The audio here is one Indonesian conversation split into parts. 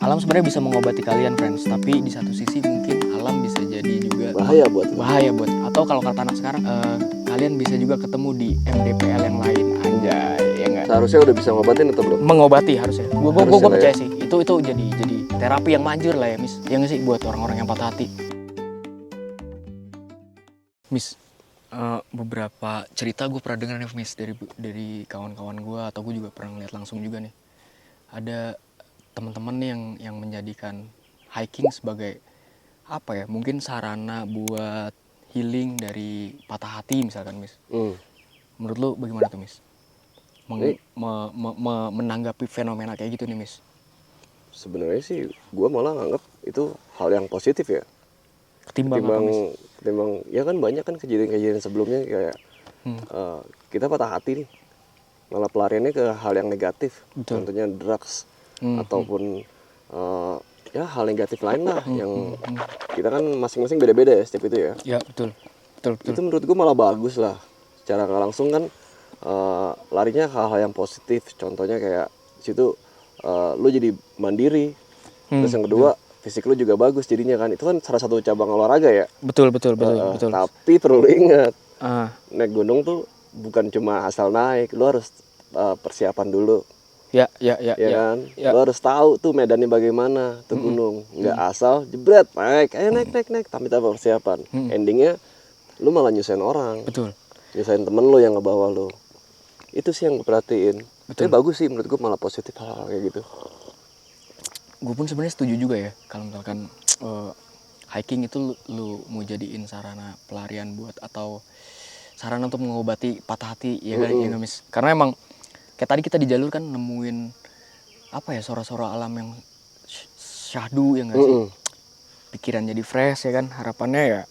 Alam sebenarnya bisa mengobati kalian, friends. Tapi di satu sisi mungkin alam bisa jadi juga bahaya buat atau kalau kata anak sekarang kalian bisa juga ketemu di MDPL yang lain, anjay, ya nggak? seharusnya udah bisa ngobatin atau belum? Mengobati harusnya. Gue Harusnya lah percaya ya. sih. Itu jadi terapi yang manjur lah ya, Miss. Ya nggak sih buat orang-orang yang patah hati. Miss, beberapa cerita gue pernah dengar nih, Miss, dari kawan-kawan gue, atau gue juga pernah ngeliat langsung juga nih. Ada teman-teman nih yang menjadikan hiking sebagai apa ya? Mungkin sarana buat healing dari patah hati misalkan, Miss. Menurut lu bagaimana tuh, Miss? Menanggapi fenomena kayak gitu nih, Miss. Sebenarnya sih gue malah nganggap itu hal yang positif ya. Ketimbang apa, Miss? Ketimbang ya kan banyak kan kejadian-kejadian sebelumnya kayak kita patah hati nih, malah pelariannya ke hal yang negatif. Betul. Contohnya drugs ataupun ya hal negatif lain lah yang kita kan masing-masing beda-beda ya setiap itu ya. Ya, betul. Itu menurut gue malah bagus lah. Secara nggak langsung kan larinya ke hal-hal yang positif. Contohnya kayak situ lu jadi mandiri. Terus yang kedua fisik lu juga bagus jadinya kan. Itu kan salah satu cabang olahraga ya. Betul. Tapi perlu ingat, Ah, naik gunung tuh bukan cuma asal naik. Lu harus persiapan dulu. ya kan. ya. Lu harus tahu tuh medannya bagaimana tuh gunung. Nggak asal jebret naik. Ayo naik tanpa persiapan. Endingnya lu malah nyusahin orang. Betul. Nyusahin temen lu yang ngebawa lu. Itu sih yang gue perhatiin. Tapi bagus sih menurut gue, malah positif hal-hal kayak gitu. Gue pun sebenarnya setuju juga ya kalau misalkan hiking itu lu mau jadiin sarana pelarian buat atau sarana untuk mengobati patah hati, ya kan, ya nggak, Miss? Karena emang kayak tadi kita di jalur kan nemuin apa ya, sora-sora alam yang syahdu, ya nggak sih? Pikiran jadi fresh, ya kan? Harapannya ya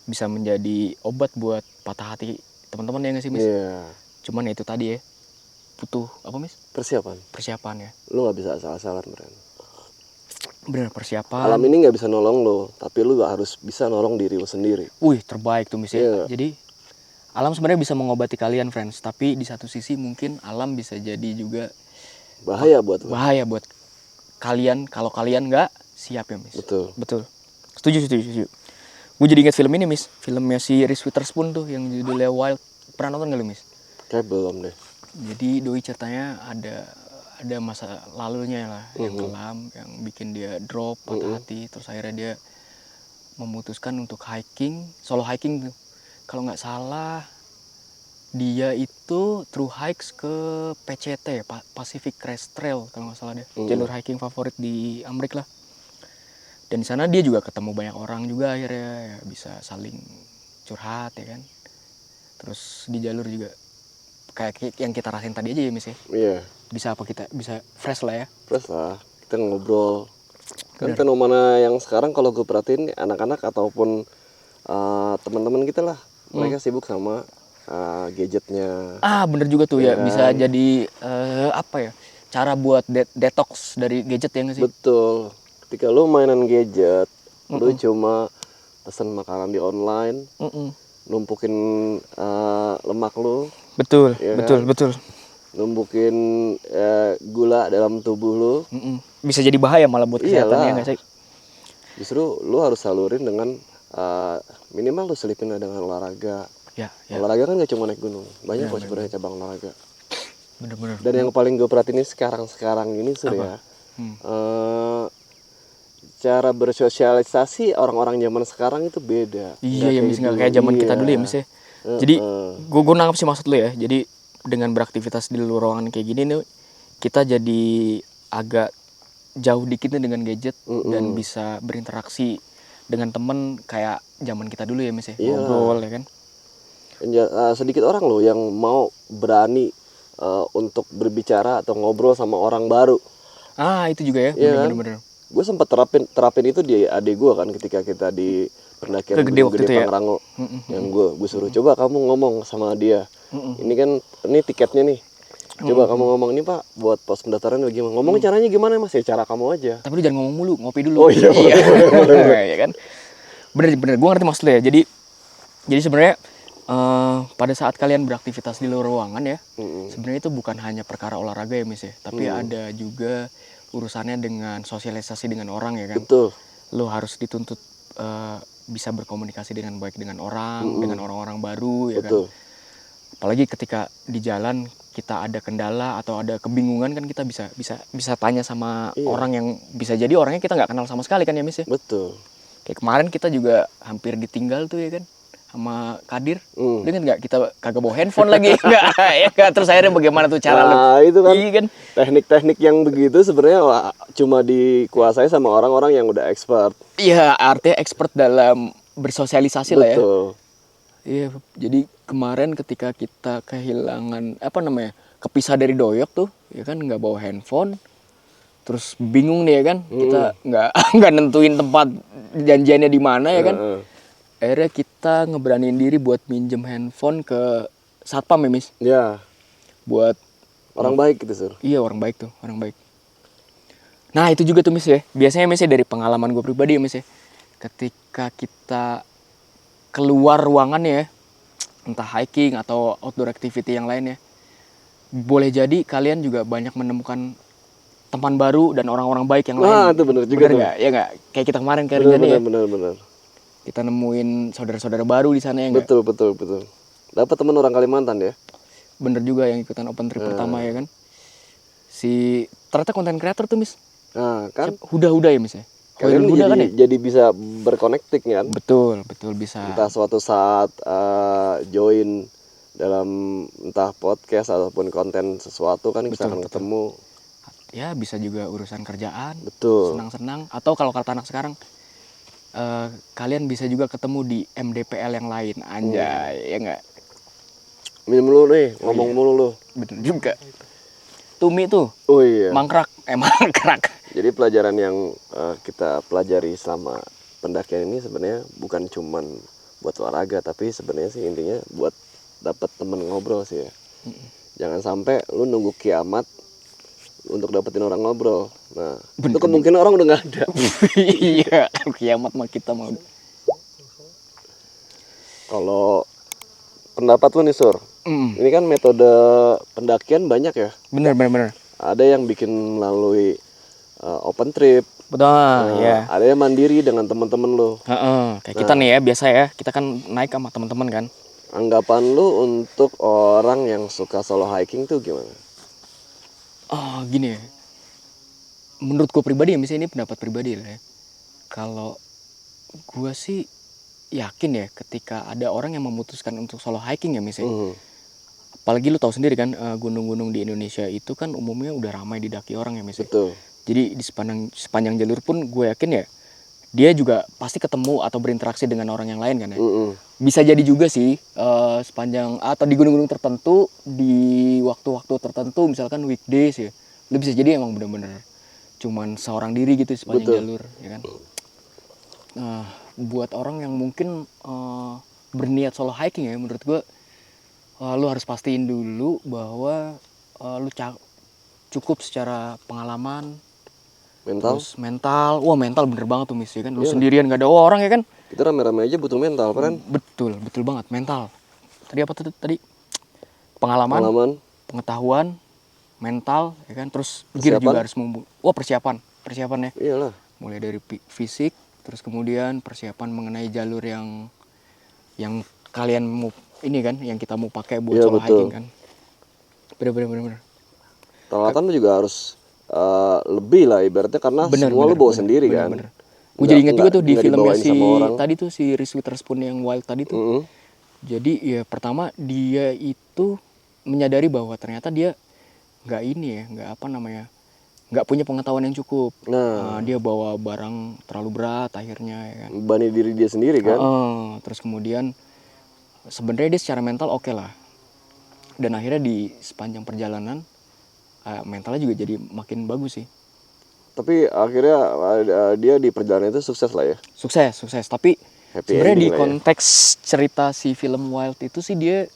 bisa menjadi obat buat patah hati teman-teman, ya nggak sih, Miss? Iya. Cuman ya itu tadi ya, butuh apa, Miss? Persiapan ya. Lu nggak bisa asal-asalan, Bren. Bener, persiapan. Alam ini nggak bisa nolong lo, tapi lu harus bisa nolong diri lu sendiri. Wih, terbaik tuh, Miss, ya. Iya. Jadi alam sebenarnya bisa mengobati kalian, friends. Tapi di satu sisi mungkin alam bisa jadi juga Bahaya buat lu. bahaya buat kalian kalau kalian nggak siap ya, Miss. Betul. Setuju. Gue jadi ingat film ini, Miss. Filmnya si Reese Witherspoon tuh yang judulnya Wild. Pernah nonton nggak lu, Miss? Kayak belum deh. Jadi doi ceritanya ada masa lalunya lah yang kelam, yang bikin dia drop, patah hati. Terus akhirnya dia memutuskan untuk solo hiking tuh. Kalau nggak salah dia itu through hikes ke PCT, Pacific Crest Trail kalau nggak salah, dia jalur hiking favorit di Amerika lah. Dan di sana dia juga ketemu banyak orang juga, akhirnya ya bisa saling curhat, ya kan. Terus di jalur juga kayak yang kita rasain tadi aja ya, Miss, ya. Iya. Bisa fresh lah ya. Terus lah kita ngobrol. Kan fenomena yang sekarang kalau gue perhatiin anak-anak ataupun teman-teman kita lah, mereka sibuk sama gadgetnya. Bener juga tuh ya, kan? bisa jadi apa ya, cara buat detox dari gadget, ya nggak sih? Betul. Ketika lu mainan gadget, lu cuma pesen makanan di online, numpukin lemak lu. Betul, ya betul. Numpukin gula dalam tubuh lu. Bisa jadi bahaya malah buat kesehatan, ya nggak sih? Justru lu harus salurin dengan minimal lu selipin dengan olahraga. Ya. Olahraga kan gak cuma naik gunung, banyak kok sebenarnya cabang olahraga. Bener. Dan yang paling gue perhatiin ini sekarang ini ya, cara bersosialisasi orang-orang zaman sekarang itu beda. Iya ya, Miss, nggak kayak zaman kita dulu ya, Miss, ya. Jadi gue nangkep sih maksud lu ya. Jadi dengan beraktivitas di luar ruangan kayak gini nih, kita jadi agak jauh dikit nih dengan gadget dan bisa berinteraksi dengan temen kayak zaman kita dulu ya, Miss, ya. Ngobrol, ya kan. Sedikit orang loh yang mau berani untuk berbicara atau ngobrol sama orang baru. Itu juga ya, bener. Gue sempat terapin itu di adik gue kan, ketika kita di pendakian Gede Pangrango, yang gue suruh coba kamu ngomong sama dia. Ini tiketnya nih, coba kamu ngomong, ini Pak buat pos pendaftaran bagaimana, ngomong caranya gimana Mas, ya cara kamu aja, tapi lu jangan ngomong mulu, ngopi dulu. Oh iya. Ya kan, bener, gue ngerti maksud lu ya. Jadi sebenarnya pada saat kalian beraktivitas di luar ruangan ya, sebenarnya itu bukan hanya perkara olahraga ya, Miss, ya, tapi ada juga urusannya dengan sosialisasi dengan orang ya kan. Betul. Lo harus dituntut bisa berkomunikasi dengan baik dengan orang, dengan orang-orang baru ya Betul. kan. Apalagi ketika di jalan kita ada kendala atau ada kebingungan kan kita bisa tanya sama orang yang bisa jadi orangnya kita nggak kenal sama sekali kan ya Miss ya. Betul. Kayak kemarin kita juga hampir ditinggal tuh ya kan sama Kadir. Dengan nggak kita kagak bawa handphone lagi nggak ya kan. Terus akhirnya bagaimana tuh cara itu kan, kan teknik-teknik yang begitu sebenarnya cuma dikuasai sama orang-orang yang udah expert. Iya, artinya expert dalam bersosialisasi lah ya. Betul. Iya, jadi kemarin ketika kita kehilangan kepisah dari Doyok tuh ya kan, nggak bawa handphone, terus bingung nih ya kan, kita nggak nentuin tempat janjiannya di mana ya kan. Akhirnya kita ngeberaniin diri buat minjem handphone ke satpam ya Miss. Ya. Buat orang baik gitu Sur. Iya, orang baik tuh, orang baik. Nah itu juga tuh Miss ya, biasanya Miss ya dari pengalaman gue pribadi ya Miss ya, ketika kita keluar ruangan ya, entah hiking atau outdoor activity yang lain ya, boleh jadi kalian juga banyak menemukan teman baru dan orang-orang baik yang lain. Nah itu bener juga tuh. Ya nggak? Kayak kita kemarin ke Rinjani ya. Bener. Kita nemuin saudara-saudara baru di sana ya nggak? Betul. Dapat teman orang Kalimantan ya. Bener juga yang ikutan open trip pertama ya kan. Si ternyata konten creator tuh Miss. Nah kan. Huda ya Miss ya. Kalian Huda kan ya? Jadi bisa berkonektik kan. Betul bisa. Entah suatu saat join dalam entah podcast ataupun konten sesuatu kan bisa akan ketemu. Ya bisa juga urusan kerjaan. Betul. Senang-senang. Atau kalau kata anak sekarang, kalian bisa juga ketemu di MDPL yang lain. Anjay, ya nggak? Minum dulu nih, ngomong mulu lu. Betul juga. Tumi tuh. Oh iya. Mangkrak. Jadi pelajaran yang kita pelajari selama pendakian ini sebenarnya bukan cuman buat olahraga, tapi sebenarnya sih intinya buat dapat temen ngobrol sih ya. Jangan sampai lu nunggu kiamat untuk dapetin orang ngobrol. Nah, itu kemungkinan orang udah nggak ada. Iya, kiamat mah kita mau. Kalau pendapat lu nih Sur, ini kan metode pendakian banyak ya. Bener. Ada yang bikin melalui open trip. Betul, ya. Ada yang mandiri dengan teman-teman lu. Kayak kita nih ya, biasa ya. Kita kan naik sama teman-teman kan. Anggapan lu untuk orang yang suka solo hiking tuh gimana? Gini ya, menurut gue pribadi ya, misalnya ini pendapat pribadi lah ya, kalau gue sih yakin ya ketika ada orang yang memutuskan untuk solo hiking ya misalnya, apalagi lu tahu sendiri kan, gunung-gunung di Indonesia itu kan umumnya udah ramai didaki orang ya misalnya. Betul. Jadi di sepanjang jalur pun gue yakin ya dia juga pasti ketemu atau berinteraksi dengan orang yang lain kan ya. Bisa jadi juga sih sepanjang atau di gunung-gunung tertentu di waktu-waktu tertentu, misalkan weekdays ya, lu bisa jadi emang bener-bener cuman seorang diri gitu sepanjang jalur ya kan. Buat orang yang mungkin berniat solo hiking ya, menurut gue lu harus pastiin dulu bahwa lu cukup secara pengalaman, terus mental. Wah, mental bener banget tuh Miss ya kan. Lu sendirian gak ada orang ya kan. Kita rame-rame aja butuh mental kan. Betul banget, mental. Tadi apa tuh tadi? Pengalaman, pengetahuan, mental ya kan. Terus gear juga harus persiapan ya. Iyalah. Mulai dari fisik, terus kemudian persiapan mengenai jalur yang kalian mau ini kan, yang kita mau pakai buat solo hiking kan. Bener. Peralatan lu juga harus lebih lah ibaratnya, karena semua lu bawa sendiri kan. Gue jadi ingat juga tuh di filmnya tadi tuh si Reese Witherspoon yang Wild tadi tuh. Jadi ya pertama dia itu menyadari bahwa ternyata dia nggak punya pengetahuan yang cukup. Dia bawa barang terlalu berat akhirnya ya kan. Bebani diri dia sendiri kan. Terus kemudian sebenarnya dia secara mental oke lah. Dan akhirnya di sepanjang perjalanan mentalnya juga jadi makin bagus sih. Tapi akhirnya dia di perjalanan itu sukses lah ya. Sukses. Tapi sebenarnya di konteks cerita si film Wild itu sih dia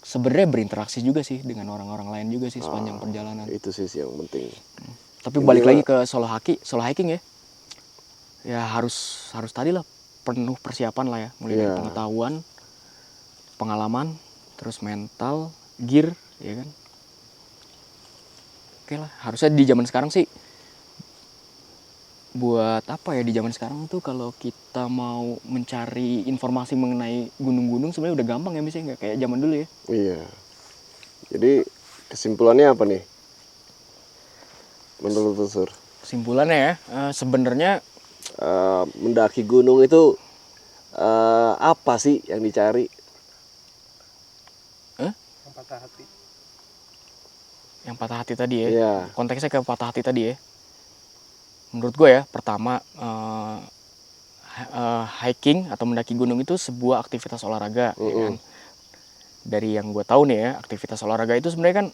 sebenarnya berinteraksi juga sih dengan orang-orang lain juga sih sepanjang perjalanan. Itu sih yang penting. Tapi balik lagi ke solo hiking ya. Ya harus tadi lah, penuh persiapan lah ya, mulai dari pengetahuan, pengalaman, terus mental, gear ya kan. Oke lah, harusnya di zaman sekarang sih buat apa ya di zaman sekarang tuh kalau kita mau mencari informasi mengenai gunung-gunung sebenarnya udah gampang ya misalnya nggak kayak zaman dulu ya. Iya. Jadi kesimpulannya apa nih menurut lu, Sur? Kesimpulannya ya sebenarnya Mendaki gunung itu apa sih yang dicari? yang patah hati tadi ya. Iya. Konteksnya ke patah hati tadi ya. Menurut gue ya pertama hiking atau mendaki gunung itu sebuah aktivitas olahraga ya kan. Dari yang gue tahu nih ya, aktivitas olahraga itu sebenarnya kan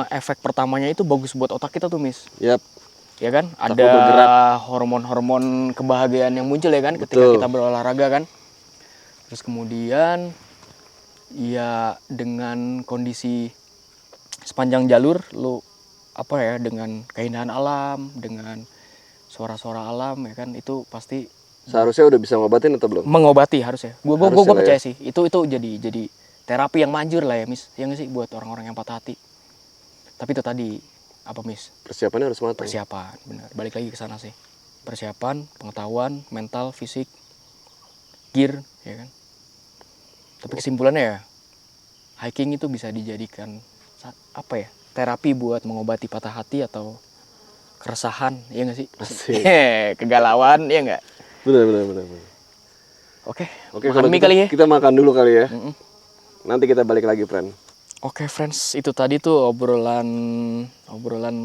efek pertamanya itu bagus buat otak kita tuh, Mis. Yap. Ya kan? Otak Ada lu bergerak. hormon-hormon kebahagiaan yang muncul ya kan ketika Betul. kita berolahraga kan. Terus kemudian ya dengan kondisi sepanjang jalur lu apa ya, dengan keindahan alam, dengan suara-suara alam ya kan, itu pasti Seharusnya udah bisa ngobatin atau belum? mengobati harusnya. Gue Harusnya lah percaya ya. sih. Itu jadi terapi yang manjur lah ya, Mis. Ya nggak sih buat orang-orang yang patah hati. Tapi itu tadi apa, Mis? Persiapannya harus matang. Persiapan, benar. Balik lagi ke sana sih. Persiapan, pengetahuan, mental, fisik, gear, ya kan. Tapi kesimpulannya ya, hiking itu bisa dijadikan apa ya? Terapi buat mengobati patah hati atau keresahan, ya nggak sih? Asik. Kegalauan, ya nggak? Benar. Oke, Oke, makan kalau mie gitu kali ya. kita makan dulu kali ya. Nanti kita balik lagi, friend. Oke, friends, itu tadi tuh obrolan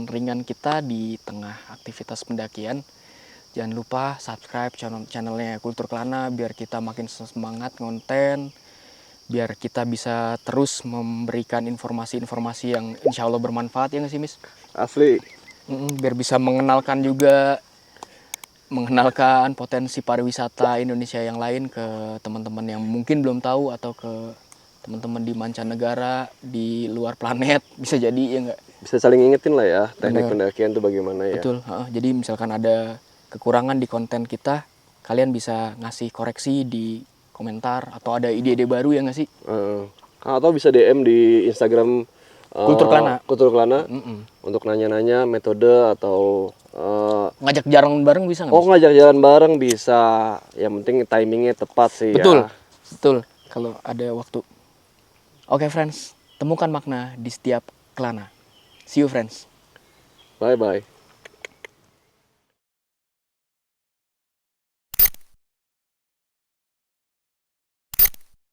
ringan kita di tengah aktivitas pendakian. Jangan lupa subscribe channelnya Kultur Kelana biar kita makin semangat konten, biar kita bisa terus memberikan informasi-informasi yang insya Allah bermanfaat, ya nggak sih, Mis? Asli. Biar bisa mengenalkan potensi pariwisata Indonesia yang lain ke teman-teman yang mungkin belum tahu, atau ke teman-teman di mancanegara, di luar planet, bisa jadi, ya nggak? Bisa saling ingetin lah ya teknik pendakian tuh bagaimana ya. Betul. Jadi misalkan ada kekurangan di konten kita, kalian bisa ngasih koreksi di komentar, atau ada ide-ide baru, ya nggak sih? Atau bisa DM di Instagram Kultur Kelana. Kultur Kelana untuk nanya-nanya metode atau Ngajak jalan bareng bisa nggak? oh ngajak jalan bareng bisa. Yang penting timingnya tepat sih. Betul. Ya. Betul. Kalau ada waktu. Oke, friends, temukan makna di setiap kelana. See you, friends. Bye bye.